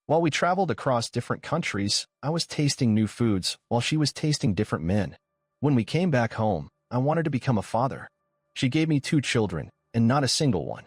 While we traveled across different countries, I was tasting new foods while she was tasting different men. When we came back home, I wanted to become a father. She gave me 2 children, and not a single one.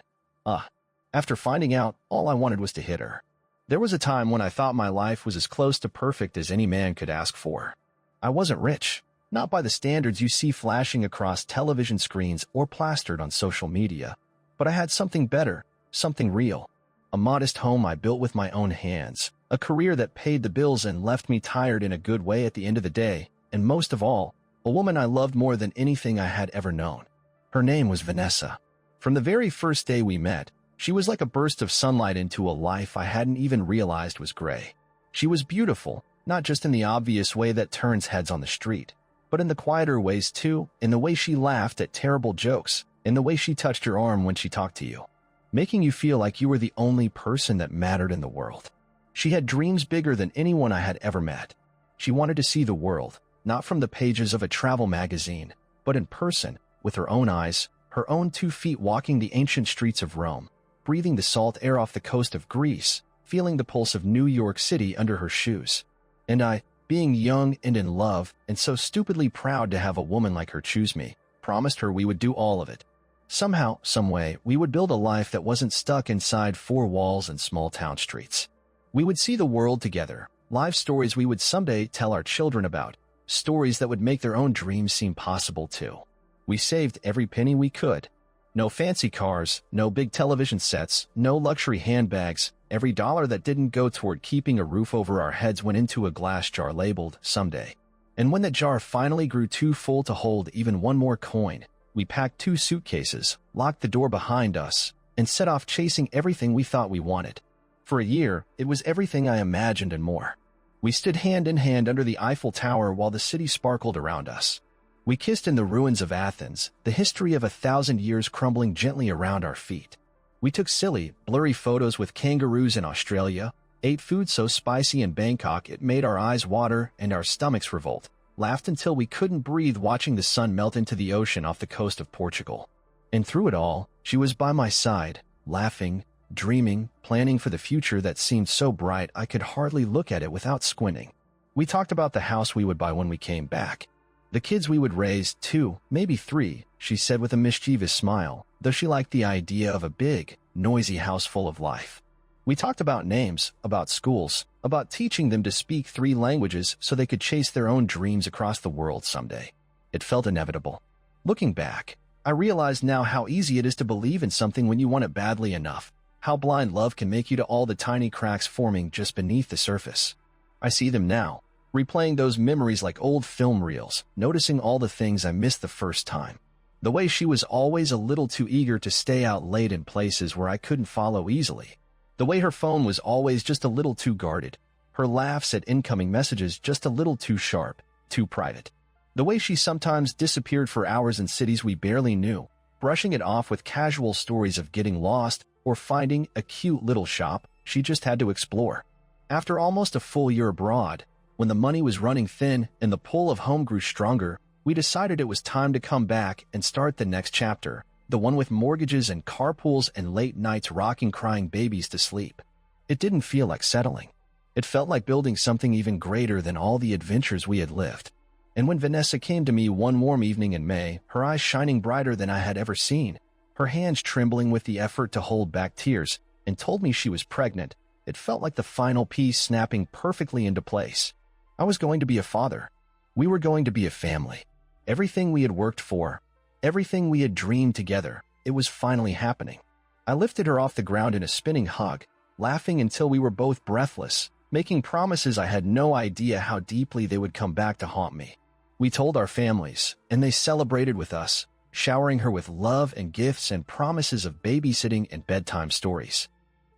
After finding out, all I wanted was to hit her. There was a time when I thought my life was as close to perfect as any man could ask for. I wasn't rich, not by the standards you see flashing across television screens or plastered on social media, but I had something better, something real. A modest home I built with my own hands, a career that paid the bills and left me tired in a good way at the end of the day, and most of all, a woman I loved more than anything I had ever known. Her name was Vanessa. From the very first day we met, she was like a burst of sunlight into a life I hadn't even realized was gray. She was beautiful, not just in the obvious way that turns heads on the street, but in the quieter ways too, in the way she laughed at terrible jokes, in the way she touched your arm when she talked to you, making you feel like you were the only person that mattered in the world. She had dreams bigger than anyone I had ever met. She wanted to see the world, not from the pages of a travel magazine, but in person, with her own eyes, her own 2 feet walking the ancient streets of Rome, breathing the salt air off the coast of Greece, feeling the pulse of New York City under her shoes. And I, being young and in love, and so stupidly proud to have a woman like her choose me, promised her we would do all of it. Somehow, someway, we would build a life that wasn't stuck inside 4 walls and small town streets. We would see the world together, life stories we would someday tell our children about, stories that would make their own dreams seem possible too. We saved every penny we could. No fancy cars, no big television sets, no luxury handbags. Every dollar that didn't go toward keeping a roof over our heads went into a glass jar labeled someday. And when that jar finally grew too full to hold even one more coin, we packed 2 suitcases, locked the door behind us, and set off chasing everything we thought we wanted. For a year, it was everything I imagined and more. We stood hand in hand under the Eiffel Tower while the city sparkled around us. We kissed in the ruins of Athens, the history of 1,000 years crumbling gently around our feet. We took silly, blurry photos with kangaroos in Australia, ate food so spicy in Bangkok it made our eyes water and our stomachs revolt, laughed until we couldn't breathe watching the sun melt into the ocean off the coast of Portugal. And through it all, she was by my side, laughing, dreaming, planning for the future that seemed so bright I could hardly look at it without squinting. We talked about the house we would buy when we came back. The kids we would raise, 2, maybe 3, she said with a mischievous smile, though she liked the idea of a big, noisy house full of life. We talked about names, about schools, about teaching them to speak 3 languages so they could chase their own dreams across the world someday. It felt inevitable. Looking back, I realize now how easy it is to believe in something when you want it badly enough, how blind love can make you to all the tiny cracks forming just beneath the surface. I see them now, replaying those memories like old film reels, noticing all the things I missed the first time. The way she was always a little too eager to stay out late in places where I couldn't follow easily. The way her phone was always just a little too guarded. Her laughs at incoming messages just a little too sharp, too private. The way she sometimes disappeared for hours in cities we barely knew, brushing it off with casual stories of getting lost or finding a cute little shop she just had to explore. After almost a full year abroad, when the money was running thin and the pull of home grew stronger, we decided it was time to come back and start the next chapter, the one with mortgages and carpools and late nights rocking crying babies to sleep. It didn't feel like settling. It felt like building something even greater than all the adventures we had lived. And when Vanessa came to me one warm evening in May, her eyes shining brighter than I had ever seen, her hands trembling with the effort to hold back tears, and told me she was pregnant, it felt like the final piece snapping perfectly into place. I was going to be a father. We were going to be a family. Everything we had worked for, everything we had dreamed together, it was finally happening. I lifted her off the ground in a spinning hug, laughing until we were both breathless, making promises I had no idea how deeply they would come back to haunt me. We told our families, and they celebrated with us, showering her with love and gifts and promises of babysitting and bedtime stories.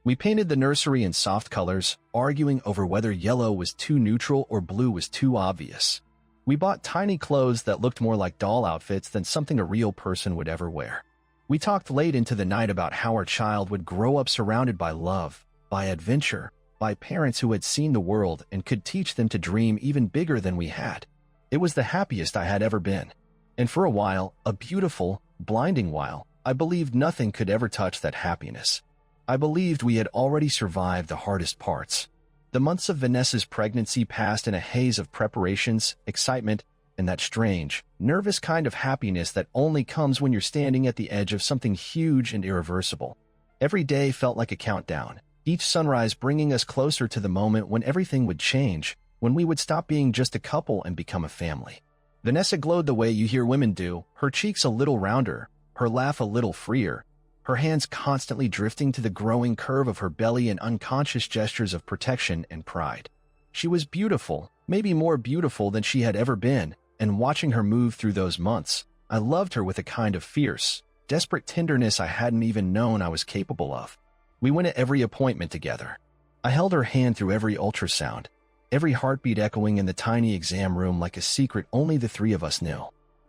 We painted the nursery in soft colors, arguing over whether yellow was too neutral or blue was too obvious. We bought tiny clothes that looked more like doll outfits than something a real person would ever wear. We talked late into the night about how our child would grow up surrounded by love, by adventure, by parents who had seen the world and could teach them to dream even bigger than we had. It was the happiest I had ever been. And for a while, a beautiful, blinding while, I believed nothing could ever touch that happiness. I believed we had already survived the hardest parts. The months of Vanessa's pregnancy passed in a haze of preparations, excitement, and that strange, nervous kind of happiness that only comes when you're standing at the edge of something huge and irreversible. Every day felt like a countdown, each sunrise bringing us closer to the moment when everything would change, when we would stop being just a couple and become a family. Vanessa glowed the way you hear women do, her cheeks a little rounder, her laugh a little freer, her hands constantly drifting to the growing curve of her belly in unconscious gestures of protection and pride. She was beautiful, maybe more beautiful than she had ever been, and watching her move through those months, I loved her with a kind of fierce, desperate tenderness I hadn't even known I was capable of. We went to every appointment together. I held her hand through every ultrasound, every heartbeat echoing in the tiny exam room like a secret only the three of us knew.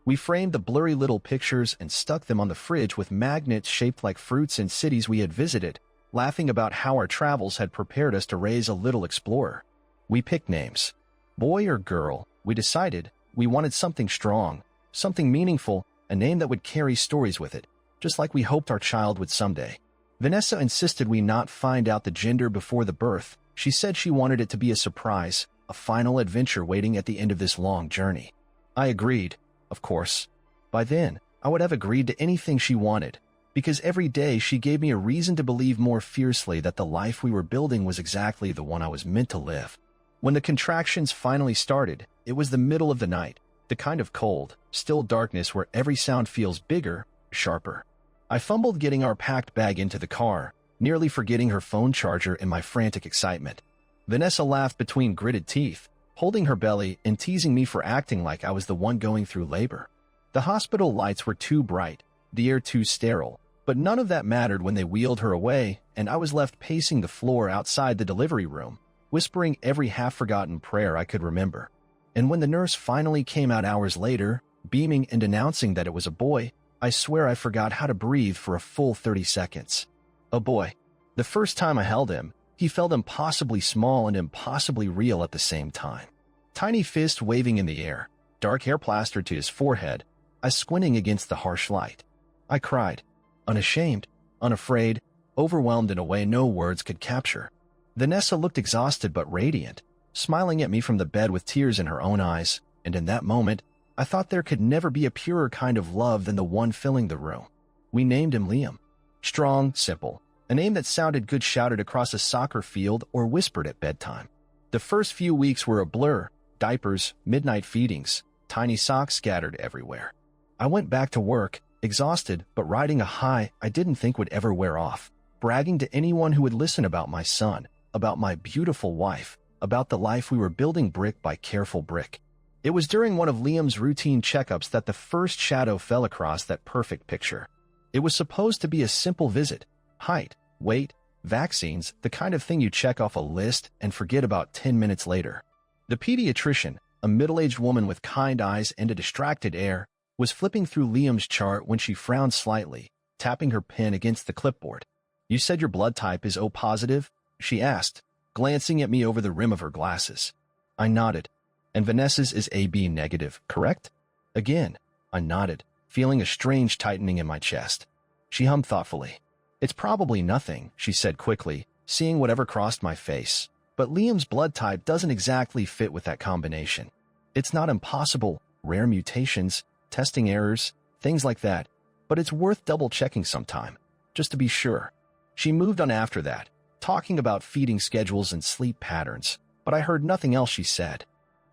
We framed the blurry little pictures and stuck them on the fridge with magnets shaped like fruits in cities we had visited, laughing about how our travels had prepared us to raise a little explorer. We picked names. Boy or girl, we decided we wanted something strong, something meaningful, a name that would carry stories with it, just like we hoped our child would someday. Vanessa insisted we not find out the gender before the birth. She said she wanted it to be a surprise, a final adventure waiting at the end of this long journey. I agreed, of course. By then, I would have agreed to anything she wanted, because every day she gave me a reason to believe more fiercely that the life we were building was exactly the one I was meant to live. When the contractions finally started, it was the middle of the night, the kind of cold, still darkness where every sound feels bigger, sharper. I fumbled getting our packed bag into the car, nearly forgetting her phone charger in my frantic excitement. Vanessa laughed between gritted teeth, holding her belly and teasing me for acting like I was the one going through labor. The hospital lights were too bright, the air too sterile, but none of that mattered when they wheeled her away and I was left pacing the floor outside the delivery room, whispering every half-forgotten prayer I could remember. And when the nurse finally came out hours later, beaming and announcing that it was a boy, I swear I forgot how to breathe for a full 30 seconds. A boy. The first time I held him, he felt impossibly small and impossibly real at the same time. Tiny fist waving in the air, dark hair plastered to his forehead, I squinting against the harsh light. I cried, unashamed, unafraid, overwhelmed in a way no words could capture. Vanessa looked exhausted but radiant, smiling at me from the bed with tears in her own eyes, and in that moment, I thought there could never be a purer kind of love than the one filling the room. We named him Liam. Strong, simple, a name that sounded good shouted across a soccer field or whispered at bedtime. The first few weeks were a blur, diapers, midnight feedings, tiny socks scattered everywhere. I went back to work, exhausted but riding a high I didn't think would ever wear off, bragging to anyone who would listen about my son, about my beautiful wife, about the life we were building brick by careful brick. It was during one of Liam's routine checkups that the first shadow fell across that perfect picture. It was supposed to be a simple visit, height, weight, vaccines, the kind of thing you check off a list and forget about 10 minutes later. The pediatrician, a middle-aged woman with kind eyes and a distracted air, was flipping through Liam's chart when she frowned slightly, tapping her pen against the clipboard. "You said your blood type is O positive?" she asked, glancing at me over the rim of her glasses. I nodded. "And Vanessa's is AB negative, correct?" Again, I nodded, feeling a strange tightening in my chest. She hummed thoughtfully. "It's probably nothing," she said quickly, seeing whatever crossed my face. "But Liam's blood type doesn't exactly fit with that combination. It's not impossible, rare mutations, testing errors, things like that, but it's worth double-checking sometime, just to be sure." She moved on after that, talking about feeding schedules and sleep patterns, but I heard nothing else she said.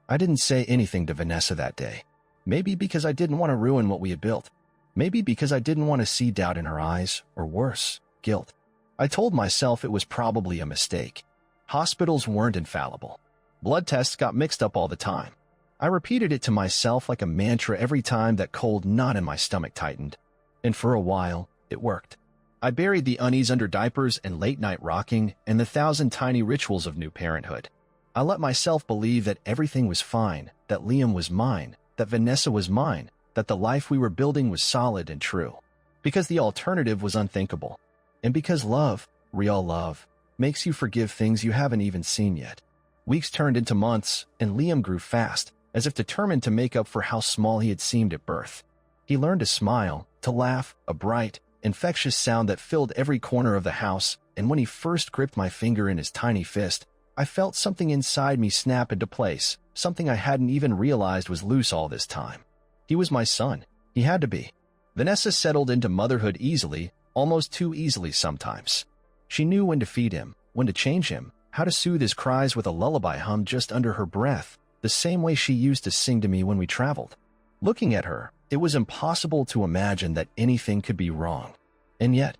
I didn't say anything to Vanessa that day. Maybe because I didn't want to ruin what we had built. Maybe because I didn't want to see doubt in her eyes, or worse, guilt. I told myself it was probably a mistake. Hospitals weren't infallible. Blood tests got mixed up all the time. I repeated it to myself like a mantra every time that cold knot in my stomach tightened. And for a while, it worked. I buried the unease under diapers and late-night rocking and the 1,000 tiny rituals of new parenthood. I let myself believe that everything was fine, that Liam was mine, that Vanessa was mine, that the life we were building was solid and true. Because the alternative was unthinkable. And because love, real love, makes you forgive things you haven't even seen yet. Weeks turned into months, and Liam grew fast, as if determined to make up for how small he had seemed at birth. He learned to smile, to laugh, a bright, infectious sound that filled every corner of the house, and when he first gripped my finger in his tiny fist, I felt something inside me snap into place, something I hadn't even realized was loose all this time. He was my son. He had to be. Vanessa settled into motherhood easily, almost too easily sometimes. She knew when to feed him, when to change him, how to soothe his cries with a lullaby hum just under her breath, the same way she used to sing to me when we traveled. Looking at her, it was impossible to imagine that anything could be wrong. And yet,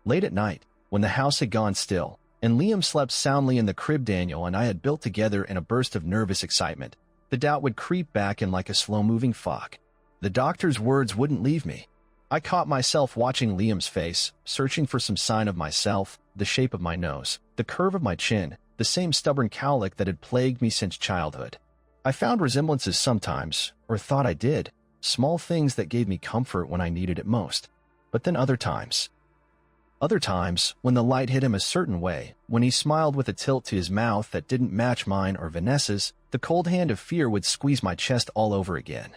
late at night, when the house had gone still, and Liam slept soundly in the crib Daniel and I had built together in a burst of nervous excitement, the doubt would creep back in like a slow-moving fog. The doctor's words wouldn't leave me. I caught myself watching Liam's face, searching for some sign of myself, the shape of my nose, the curve of my chin, the same stubborn cowlick that had plagued me since childhood. I found resemblances sometimes, or thought I did, small things that gave me comfort when I needed it most. But then other times, when the light hit him a certain way, when he smiled with a tilt to his mouth that didn't match mine or Vanessa's, the cold hand of fear would squeeze my chest all over again.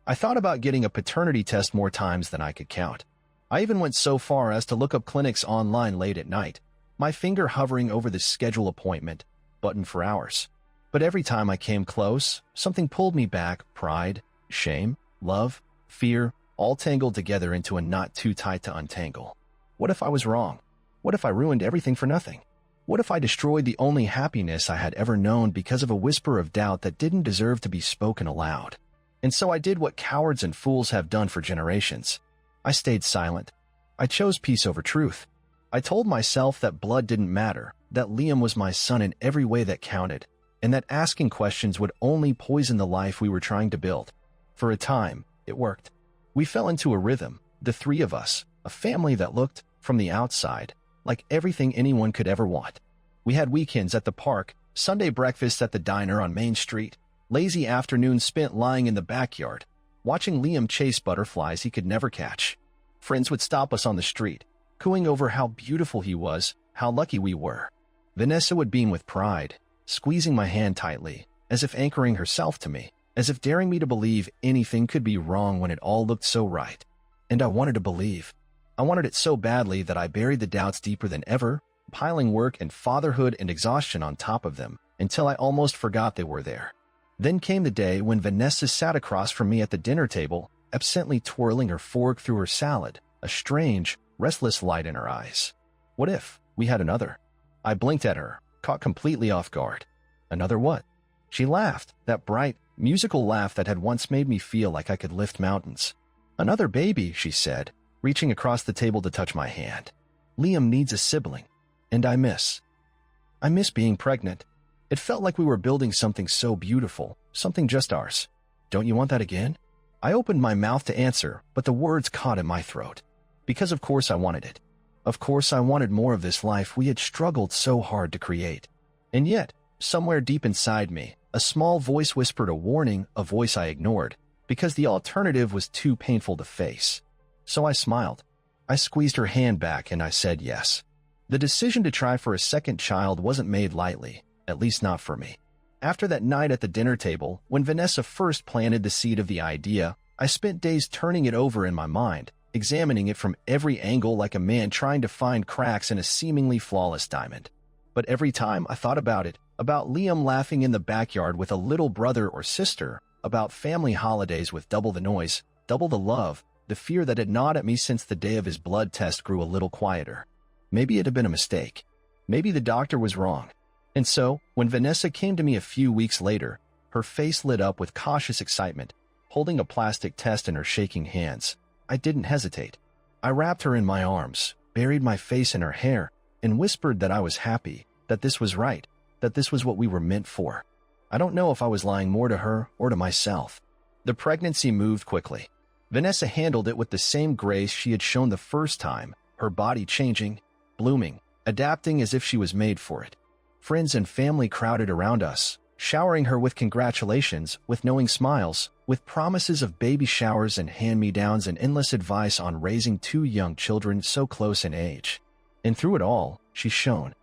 I thought about getting a paternity test more times than I could count. I even went so far as to look up clinics online late at night, my finger hovering over the schedule appointment button for hours. But every time I came close, something pulled me back, pride, shame, love, fear, all tangled together into a knot too tight to untangle. What if I was wrong? What if I ruined everything for nothing? What if I destroyed the only happiness I had ever known because of a whisper of doubt that didn't deserve to be spoken aloud? And so I did what cowards and fools have done for generations. I stayed silent. I chose peace over truth. I told myself that blood didn't matter, that Liam was my son in every way that counted, and that asking questions would only poison the life we were trying to build. For a time, it worked. We fell into a rhythm, the three of us, a family that looked, from the outside, like everything anyone could ever want. We had weekends at the park, Sunday breakfasts at the diner on Main Street, lazy afternoons spent lying in the backyard, watching Liam chase butterflies he could never catch. Friends would stop us on the street, cooing over how beautiful he was, how lucky we were. Vanessa would beam with pride, squeezing my hand tightly, as if anchoring herself to me, as if daring me to believe anything could be wrong when it all looked so right. And I wanted to believe. I wanted it so badly that I buried the doubts deeper than ever, piling work and fatherhood and exhaustion on top of them, until I almost forgot they were there. Then came the day when Vanessa sat across from me at the dinner table, absently twirling her fork through her salad, a strange, restless light in her eyes. What if we had another? I blinked at her, caught completely off guard. Another what? She laughed, that bright, musical laugh that had once made me feel like I could lift mountains. Another baby, she said, reaching across the table to touch my hand. Liam needs a sibling, and I miss being pregnant. It felt like we were building something so beautiful, something just ours. Don't you want that again? I opened my mouth to answer, but the words caught in my throat. Because of course I wanted it. Of course I wanted more of this life we had struggled so hard to create. And yet, somewhere deep inside me, a small voice whispered a warning, a voice I ignored, because the alternative was too painful to face. So I smiled. I squeezed her hand back and I said yes. The decision to try for a second child wasn't made lightly, at least not for me. After that night at the dinner table, when Vanessa first planted the seed of the idea, I spent days turning it over in my mind, examining it from every angle like a man trying to find cracks in a seemingly flawless diamond. But every time I thought about it, about Liam laughing in the backyard with a little brother or sister, about family holidays with double the noise, double the love, the fear that had gnawed at me since the day of his blood test grew a little quieter. Maybe it had been a mistake. Maybe the doctor was wrong. And so, when Vanessa came to me a few weeks later, her face lit up with cautious excitement, holding a plastic test in her shaking hands, I didn't hesitate. I wrapped her in my arms, buried my face in her hair, and whispered that I was happy, that this was right, that this was what we were meant for. I don't know if I was lying more to her or to myself. The pregnancy moved quickly. Vanessa handled it with the same grace she had shown the first time, her body changing, blooming, adapting as if she was made for it. Friends and family crowded around us, showering her with congratulations, with knowing smiles, with promises of baby showers and hand-me-downs and endless advice on raising two young children so close in age. And through it all, she shone,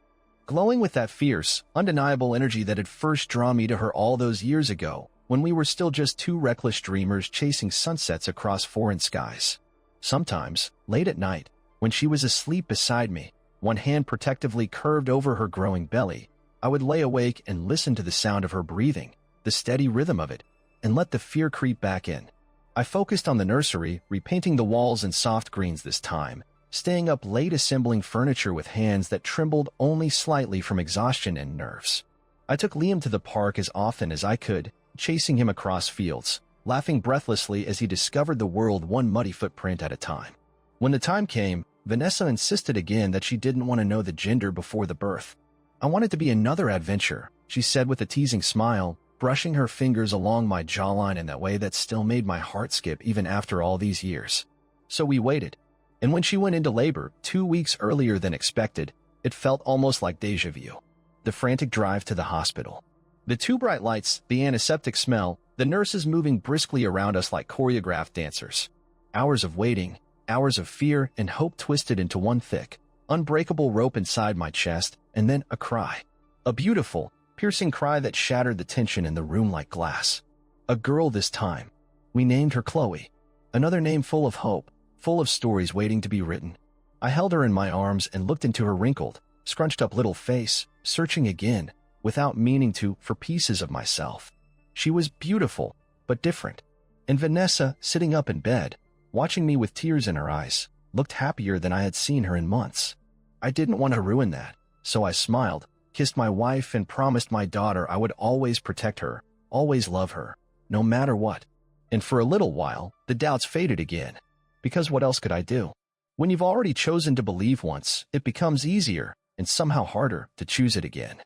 glowing with that fierce, undeniable energy that had first drawn me to her all those years ago, when we were still just two reckless dreamers chasing sunsets across foreign skies. Sometimes, late at night, when she was asleep beside me, one hand protectively curved over her growing belly, I would lay awake and listen to the sound of her breathing, the steady rhythm of it, and let the fear creep back in. I focused on the nursery, repainting the walls in soft greens this time, staying up late assembling furniture with hands that trembled only slightly from exhaustion and nerves. I took Liam to the park as often as I could, chasing him across fields, laughing breathlessly as he discovered the world one muddy footprint at a time. When the time came, Vanessa insisted again that she didn't want to know the gender before the birth. "I want it to be another adventure," she said with a teasing smile, brushing her fingers along my jawline in that way that still made my heart skip even after all these years. So we waited. And when she went into labor 2 weeks earlier than expected, it felt almost like déjà vu. The frantic drive to the hospital. The too bright lights, the antiseptic smell, the nurses moving briskly around us like choreographed dancers. Hours of waiting, hours of fear and hope twisted into one thick, unbreakable rope inside my chest, and then a cry. A beautiful, piercing cry that shattered the tension in the room like glass. A girl this time. We named her Chloe. Another name full of hope, full of stories waiting to be written. I held her in my arms and looked into her wrinkled, scrunched up little face, searching again, without meaning to, for pieces of myself. She was beautiful, but different. And Vanessa, sitting up in bed, watching me with tears in her eyes, looked happier than I had seen her in months. I didn't want to ruin that, so I smiled, kissed my wife and promised my daughter I would always protect her, always love her, no matter what. And for a little while, the doubts faded again. Because what else could I do? When you've already chosen to believe once, it becomes easier, and somehow harder, to choose it again.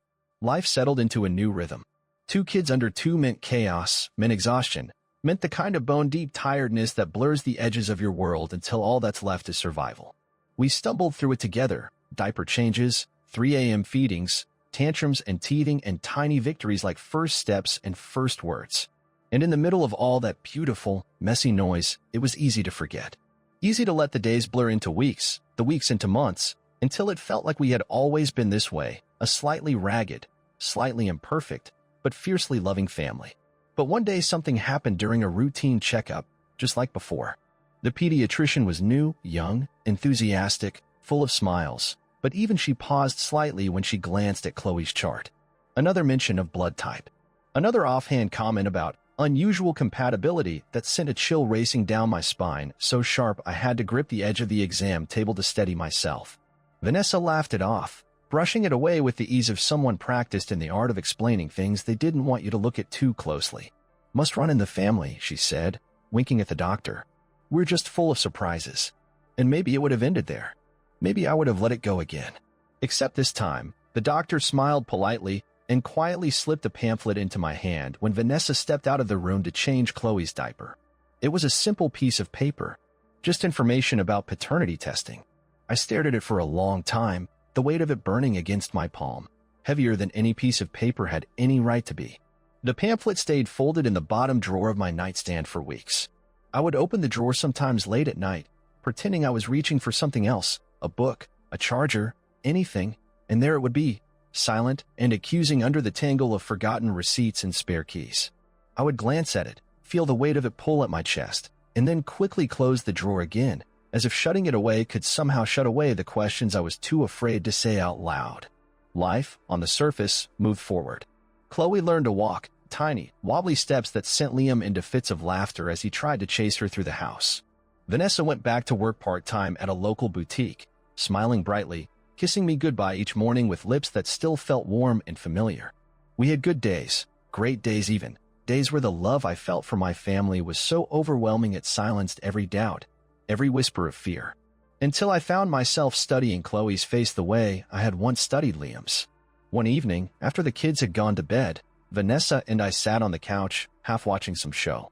Life settled into a new rhythm. 2 kids under 2 meant chaos, meant exhaustion, meant the kind of bone-deep tiredness that blurs the edges of your world until all that's left is survival. We stumbled through it together, diaper changes, 3 a.m. feedings, tantrums and teething and tiny victories like first steps and first words. And in the middle of all that beautiful, messy noise, it was easy to forget. Easy to let the days blur into weeks, the weeks into months, until it felt like we had always been this way, a slightly ragged, slightly imperfect, but fiercely loving family. But one day something happened during a routine checkup, just like before. The pediatrician was new, young, enthusiastic, full of smiles, but even she paused slightly when she glanced at Chloe's chart. Another mention of blood type. Another offhand comment about unusual compatibility that sent a chill racing down my spine, so sharp I had to grip the edge of the exam table to steady myself. Vanessa laughed it off, brushing it away with the ease of someone practiced in the art of explaining things they didn't want you to look at too closely. "Must run in the family," she said, winking at the doctor. "We're just full of surprises." And maybe it would have ended there. Maybe I would have let it go again. Except this time, the doctor smiled politely and quietly slipped a pamphlet into my hand when Vanessa stepped out of the room to change Chloe's diaper. It was a simple piece of paper, just information about paternity testing. I stared at it for a long time, the weight of it burning against my palm, heavier than any piece of paper had any right to be. The pamphlet stayed folded in the bottom drawer of my nightstand for weeks. I would open the drawer sometimes late at night, pretending I was reaching for something else, a book, a charger, anything, and there it would be, silent and accusing under the tangle of forgotten receipts and spare keys. I would glance at it, feel the weight of it pull at my chest, and then quickly close the drawer again, as if shutting it away could somehow shut away the questions I was too afraid to say out loud. Life, on the surface, moved forward. Chloe learned to walk, tiny, wobbly steps that sent Liam into fits of laughter as he tried to chase her through the house. Vanessa went back to work part-time at a local boutique, smiling brightly, kissing me goodbye each morning with lips that still felt warm and familiar. We had good days, great days even, days where the love I felt for my family was so overwhelming it silenced every doubt, every whisper of fear. Until I found myself studying Chloe's face the way I had once studied Liam's. One evening, after the kids had gone to bed, Vanessa and I sat on the couch, half watching some show.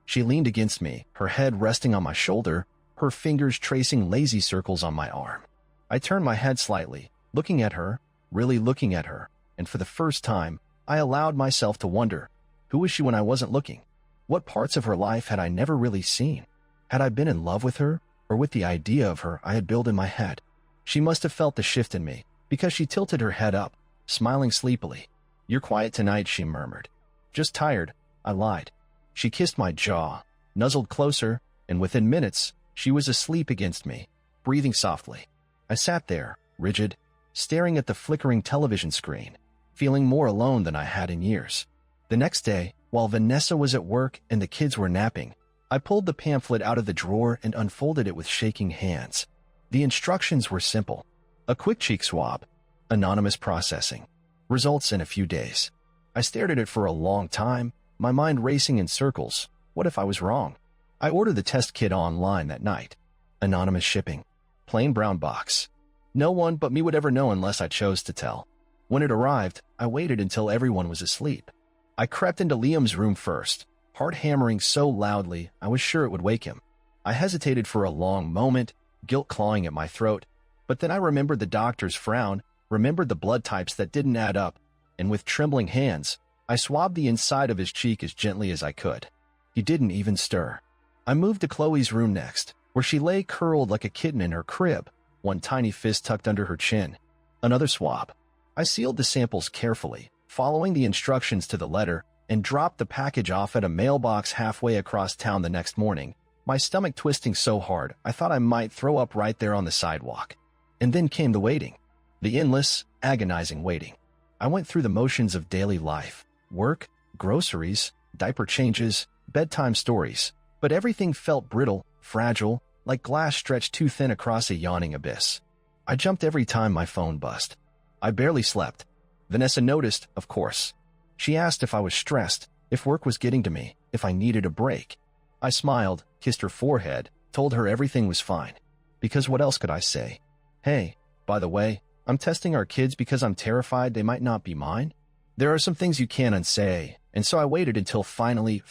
She leaned against me, her head resting on my shoulder, her fingers tracing lazy circles on my arm. I turned my head slightly, looking at her, really looking at her, and for the first time, I allowed myself to wonder, who was she when I wasn't looking? What parts of her life had I never really seen? Had I been in love with her, or with the idea of her I had built in my head? She must have felt the shift in me, because she tilted her head up, smiling sleepily. "You're quiet tonight," she murmured. "Just tired," I lied. She kissed my jaw, nuzzled closer, and within minutes, she was asleep against me, breathing softly. I sat there, rigid, staring at the flickering television screen. feeling more alone than I had in years. The next day, while Vanessa was at work and the kids were napping, I pulled the pamphlet out of the drawer and unfolded it with shaking hands. The instructions were simple. A quick cheek swab. Anonymous processing. Results in a few days. I stared at it for a long time, my mind racing in circles. What if I was wrong? I ordered the test kit online that night. Anonymous shipping. Plain brown box. No one but me would ever know unless I chose to tell. When it arrived, I waited until everyone was asleep. I crept into Liam's room first, heart hammering so loudly I was sure it would wake him. I hesitated for a long moment, guilt clawing at my throat, but then I remembered the doctor's frown, remembered the blood types that didn't add up, and with trembling hands, I swabbed the inside of his cheek as gently as I could. He didn't even stir. I moved to Chloe's room next, where she lay curled like a kitten in her crib, one tiny fist tucked under her chin. Another swab. I sealed the samples carefully, following the instructions to the letter, and dropped the package off at a mailbox halfway across town the next morning, my stomach twisting so hard I thought I might throw up right there on the sidewalk. And then came the waiting. The endless, agonizing waiting. I went through the motions of daily life, work, groceries, diaper changes, bedtime stories, but everything felt brittle, fragile, like glass stretched too thin across a yawning abyss. I jumped every time my phone buzzed. I barely slept. Vanessa noticed, of course. She asked if I was stressed, if work was getting to me, if I needed a break. I smiled, kissed her forehead, told her everything was fine. Because what else could I say? Hey, by the way, I'm testing our kids because I'm terrified they might not be mine. There are some things you can't unsay, and so I waited until finally,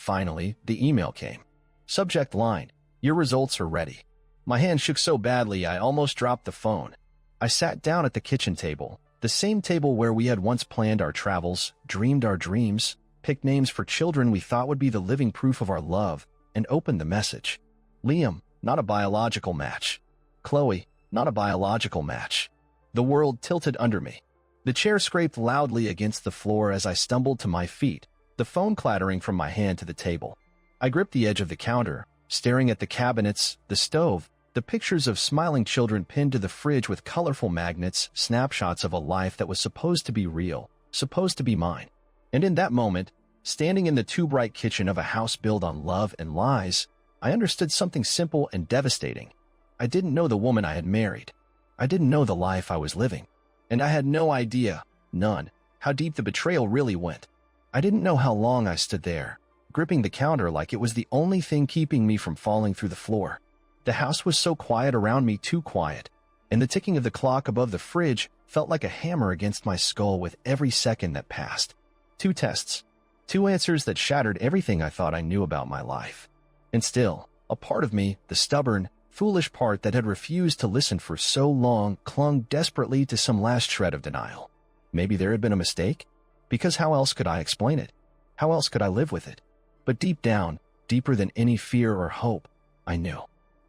the email came. Subject line, your results are ready. My hand shook so badly I almost dropped the phone. I sat down at the kitchen table, the same table where we had once planned our travels, dreamed our dreams, picked names for children we thought would be the living proof of our love, and opened the message. Liam, not a biological match. Chloe, not a biological match. The world tilted under me. The chair scraped loudly against the floor as I stumbled to my feet, the phone clattering from my hand to the table. I gripped the edge of the counter, staring at the cabinets, the stove, the pictures of smiling children pinned to the fridge with colorful magnets, snapshots of a life that was supposed to be real, supposed to be mine. And in that moment, standing in the too bright kitchen of a house built on love and lies, I understood something simple and devastating. I didn't know the woman I had married. I didn't know the life I was living. And I had no idea, none, how deep the betrayal really went. I didn't know how long I stood there, gripping the counter like it was the only thing keeping me from falling through the floor. The house was so quiet around me, too quiet, and the ticking of the clock above the fridge felt like a hammer against my skull with every second that passed. 2 tests, 2 answers that shattered everything I thought I knew about my life. And still, a part of me, the stubborn, foolish part that had refused to listen for so long, clung desperately to some last shred of denial. Maybe there had been a mistake? Because how else could I explain it? How else could I live with it? But deep down, deeper than any fear or hope, I knew.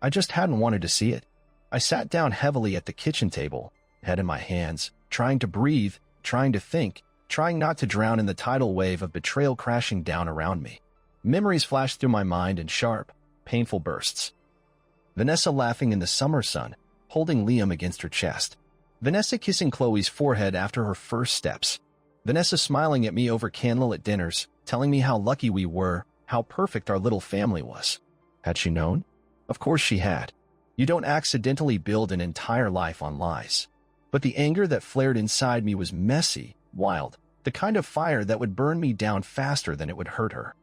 I just hadn't wanted to see it. I sat down heavily at the kitchen table, head in my hands, trying to breathe, trying to think, trying not to drown in the tidal wave of betrayal crashing down around me. Memories flashed through my mind in sharp, painful bursts. Vanessa laughing in the summer sun, holding Liam against her chest. Vanessa kissing Chloe's forehead after her first steps. Vanessa smiling at me over candlelit dinners, telling me how lucky we were, how perfect our little family was. Had she known? Of course she had. You don't accidentally build an entire life on lies. But the anger that flared inside me was messy, wild, the kind of fire that would burn me down faster than it would hurt her.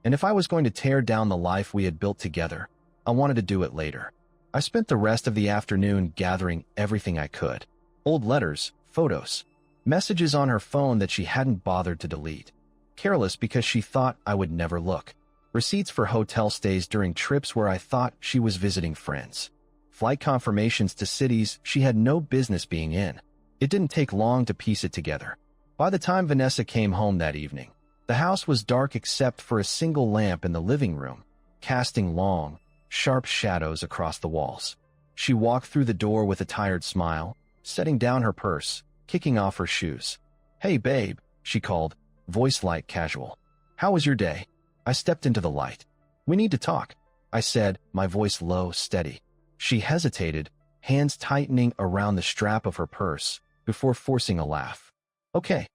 And if I was going to tear down the life we had built together, I wanted to do it later. I spent the rest of the afternoon gathering everything I could. Old letters, photos, messages on her phone that she hadn't bothered to delete. Careless because she thought I would never look. Receipts for hotel stays during trips where I thought she was visiting friends. Flight confirmations to cities she had no business being in. It didn't take long to piece it together. By the time Vanessa came home that evening, the house was dark except for a single lamp in the living room, casting long, sharp shadows across the walls. She walked through the door with a tired smile, setting down her purse, kicking off her shoes. "Hey, babe," she called, voice light casual. "How was your day?" I stepped into the light. "We need to talk," I said, my voice low, steady. She hesitated, hands tightening around the strap of her purse, before forcing a laugh. "Okay."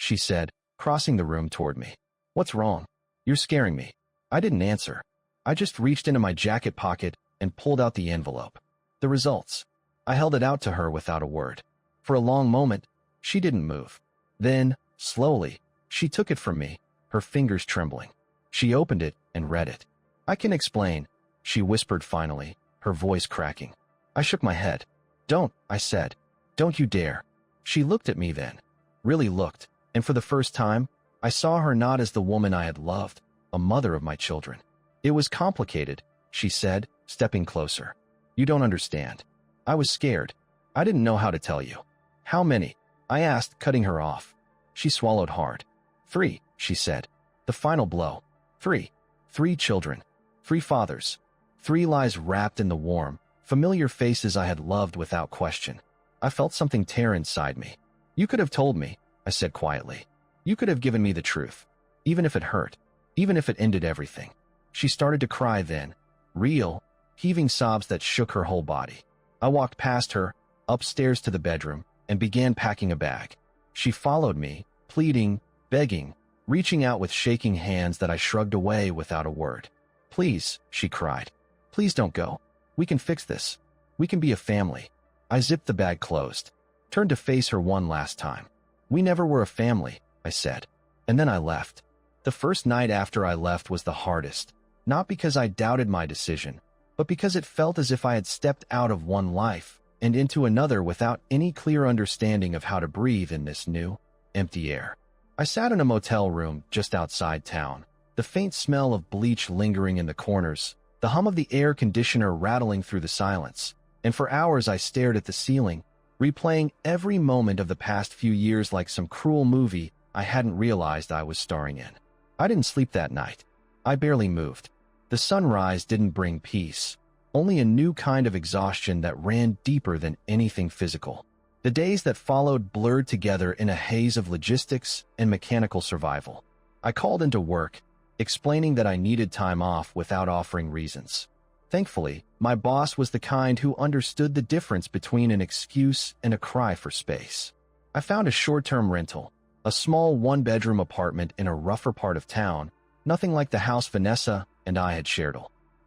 she said, crossing the room toward me. What's wrong? You're scaring me. I didn't answer. I just reached into my jacket pocket and pulled out the envelope. The results. I held it out to her without a word. For a long moment, she didn't move. Then, slowly, she took it from me, her fingers trembling. She opened it and read it. I can explain, she whispered finally, her voice cracking. I shook my head. Don't, I said. Don't you dare. She looked at me then. Really looked, and for the first time, I saw her not as the woman I had loved, a mother of my children. It was complicated, she said, stepping closer. You don't understand. I was scared. I didn't know how to tell you. How many? I asked, cutting her off. She swallowed hard. 3, she said. The final blow. 3. 3 children. 3 fathers. 3 lies wrapped in the warm, familiar faces I had loved without question. I felt something tear inside me. You could have told me, I said quietly. You could have given me the truth. Even if it hurt. Even if it ended everything. She started to cry then. Real, heaving sobs that shook her whole body. I walked past her, upstairs to the bedroom, and began packing a bag. She followed me, pleading, begging, reaching out with shaking hands that I shrugged away without a word. Please, she cried. Please don't go. We can fix this. We can be a family. I zipped the bag closed, turned to face her one last time. We never were a family, I said. And then I left. The first night after I left was the hardest, not because I doubted my decision, but because it felt as if I had stepped out of one life and into another without any clear understanding of how to breathe in this new, empty air. I sat in a motel room just outside town, the faint smell of bleach lingering in the corners, the hum of the air conditioner rattling through the silence, and for hours I stared at the ceiling, replaying every moment of the past few years like some cruel movie I hadn't realized I was starring in. I didn't sleep that night. I barely moved. The sunrise didn't bring peace, only a new kind of exhaustion that ran deeper than anything physical. The days that followed blurred together in a haze of logistics and mechanical survival. I called into work, explaining that I needed time off without offering reasons. Thankfully, my boss was the kind who understood the difference between an excuse and a cry for space. I found a short-term rental, a small one-bedroom apartment in a rougher part of town, nothing like the house Vanessa and I had shared.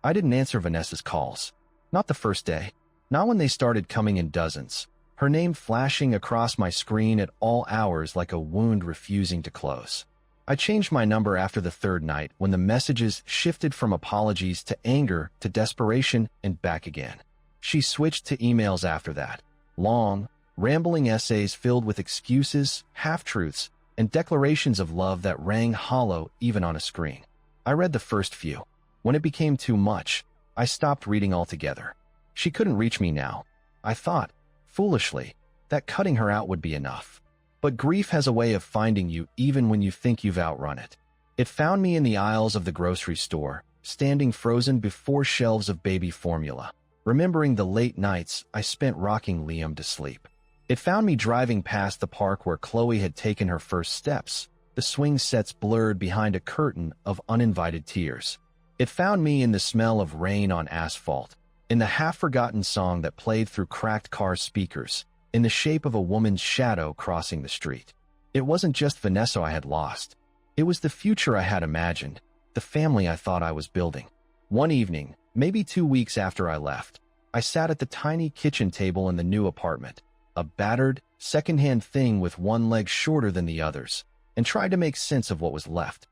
I didn't answer Vanessa's calls. Not the first day. Not when they started coming in dozens, her name flashing across my screen at all hours like a wound refusing to close. I changed my number after the third night when the messages shifted from apologies to anger to desperation and back again. She switched to emails after that. Long, rambling essays filled with excuses, half-truths, and declarations of love that rang hollow even on a screen. I read the first few. When it became too much, I stopped reading altogether. She couldn't reach me now. I thought, foolishly, that cutting her out would be enough. But grief has a way of finding you even when you think you've outrun it. It found me in the aisles of the grocery store, standing frozen before shelves of baby formula, remembering the late nights I spent rocking Liam to sleep. It found me driving past the park where Chloe had taken her first steps, the swing sets blurred behind a curtain of uninvited tears. It found me in the smell of rain on asphalt, in the half-forgotten song that played through cracked car speakers, in the shape of a woman's shadow crossing the street. It wasn't just Vanessa I had lost. It was the future I had imagined, the family I thought I was building. One evening, maybe 2 weeks after I left, I sat at the tiny kitchen table in the new apartment, a battered, second-hand thing with one leg shorter than the others, and tried to make sense of what was left.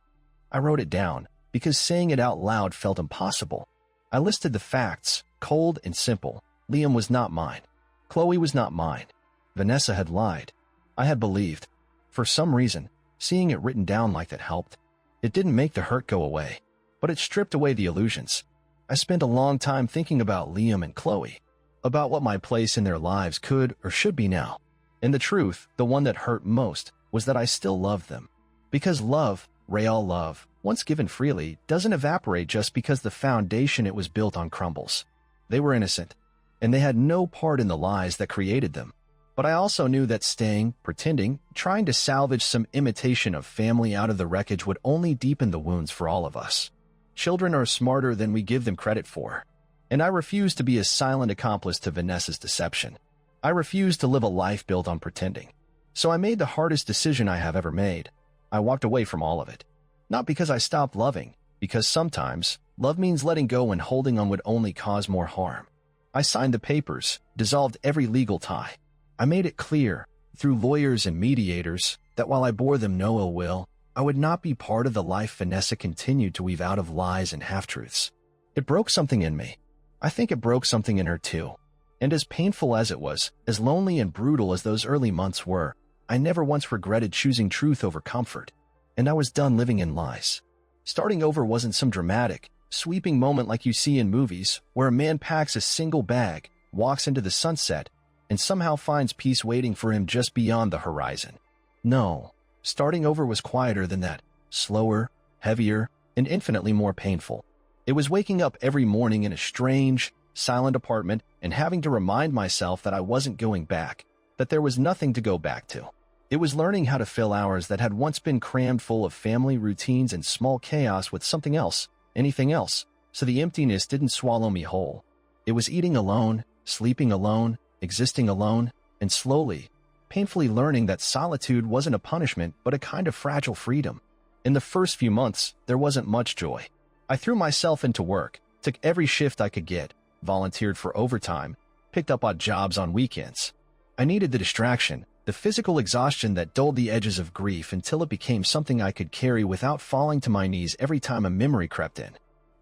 I wrote it down, because saying it out loud felt impossible. I listed the facts, cold and simple. Liam was not mine. Chloe was not mine. Vanessa had lied. I had believed. For some reason, seeing it written down like that helped. It didn't make the hurt go away, but it stripped away the illusions. I spent a long time thinking about Liam and Chloe, about what my place in their lives could or should be now. And the truth, the one that hurt most, was that I still loved them. Because love, real love, once given freely, doesn't evaporate just because the foundation it was built on crumbles. They were innocent, and they had no part in the lies that created them. But I also knew that staying, pretending, trying to salvage some imitation of family out of the wreckage would only deepen the wounds for all of us. Children are smarter than we give them credit for. And I refused to be a silent accomplice to Vanessa's deception. I refused to live a life built on pretending. So I made the hardest decision I have ever made. I walked away from all of it. Not because I stopped loving, because sometimes love means letting go and holding on would only cause more harm. I signed the papers, dissolved every legal tie. I made it clear, through lawyers and mediators, that while I bore them no ill will, I would not be part of the life Vanessa continued to weave out of lies and half-truths. It broke something in me. I think it broke something in her too. And as painful as it was, as lonely and brutal as those early months were, I never once regretted choosing truth over comfort. And I was done living in lies. Starting over wasn't some dramatic, sweeping moment like you see in movies, where a man packs a single bag, walks into the sunset, and somehow finds peace waiting for him just beyond the horizon. No, starting over was quieter than that, slower, heavier, and infinitely more painful. It was waking up every morning in a strange, silent apartment and having to remind myself that I wasn't going back, that there was nothing to go back to. It was learning how to fill hours that had once been crammed full of family routines and small chaos with something else, anything else, so the emptiness didn't swallow me whole. It was eating alone, sleeping alone, existing alone, and slowly, painfully learning that solitude wasn't a punishment but a kind of fragile freedom. In the first few months, there wasn't much joy. I threw myself into work, took every shift I could get, volunteered for overtime, picked up odd jobs on weekends. I needed the distraction, the physical exhaustion that dulled the edges of grief until it became something I could carry without falling to my knees every time a memory crept in.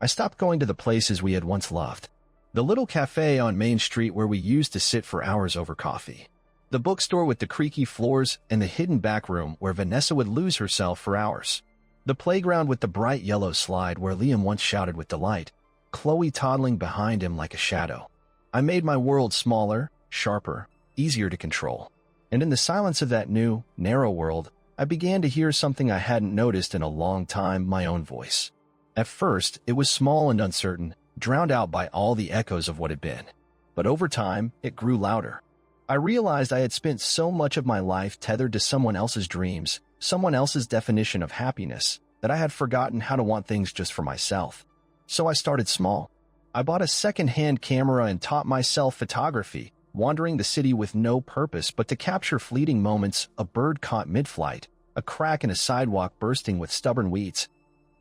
I stopped going to the places we had once loved. The little cafe on Main Street where we used to sit for hours over coffee. The bookstore with the creaky floors and the hidden back room where Vanessa would lose herself for hours. The playground with the bright yellow slide where Liam once shouted with delight, Chloe toddling behind him like a shadow. I made my world smaller, sharper, easier to control. And in the silence of that new, narrow world, I began to hear something I hadn't noticed in a long time, my own voice. At first, it was small and uncertain, drowned out by all the echoes of what had been. But over time, it grew louder. I realized I had spent so much of my life tethered to someone else's dreams, someone else's definition of happiness, that I had forgotten how to want things just for myself. So I started small. I bought a second-hand camera and taught myself photography, wandering the city with no purpose but to capture fleeting moments, a bird caught mid-flight, a crack in a sidewalk bursting with stubborn weeds,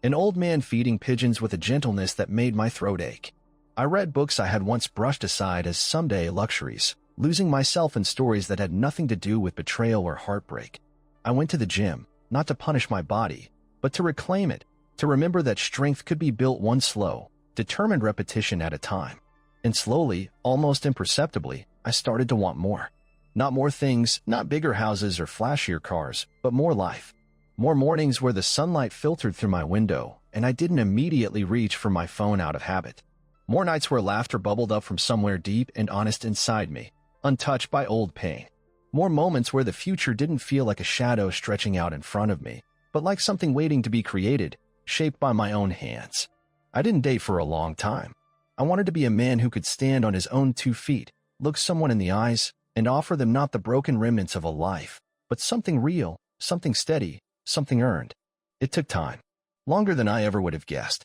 an old man feeding pigeons with a gentleness that made my throat ache. I read books I had once brushed aside as someday luxuries, losing myself in stories that had nothing to do with betrayal or heartbreak. I went to the gym, not to punish my body, but to reclaim it, to remember that strength could be built one slow, determined repetition at a time. And slowly, almost imperceptibly, I started to want more. Not more things, not bigger houses or flashier cars, but more life. More mornings where the sunlight filtered through my window, and I didn't immediately reach for my phone out of habit. More nights where laughter bubbled up from somewhere deep and honest inside me, untouched by old pain. More moments where the future didn't feel like a shadow stretching out in front of me, but like something waiting to be created, shaped by my own hands. I didn't date for a long time. I wanted to be a man who could stand on his own 2 feet, look someone in the eyes, and offer them not the broken remnants of a life, but something real, something steady, something earned. It took time, longer than I ever would have guessed.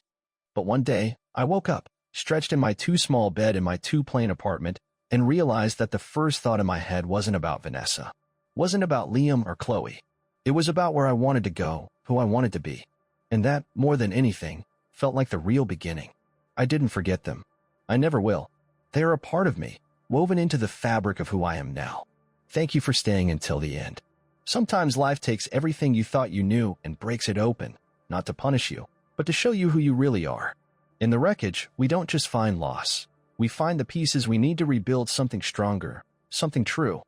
But one day, I woke up, stretched in my too small bed in my too plain apartment, and realized that the first thought in my head wasn't about Vanessa, wasn't about Liam or Chloe. It was about where I wanted to go, who I wanted to be. And that, more than anything, felt like the real beginning. I didn't forget them. I never will. They are a part of me, woven into the fabric of who I am now. Thank you for staying until the end. Sometimes life takes everything you thought you knew and breaks it open, not to punish you, but to show you who you really are. In the wreckage, we don't just find loss. We find the pieces we need to rebuild something stronger, something true.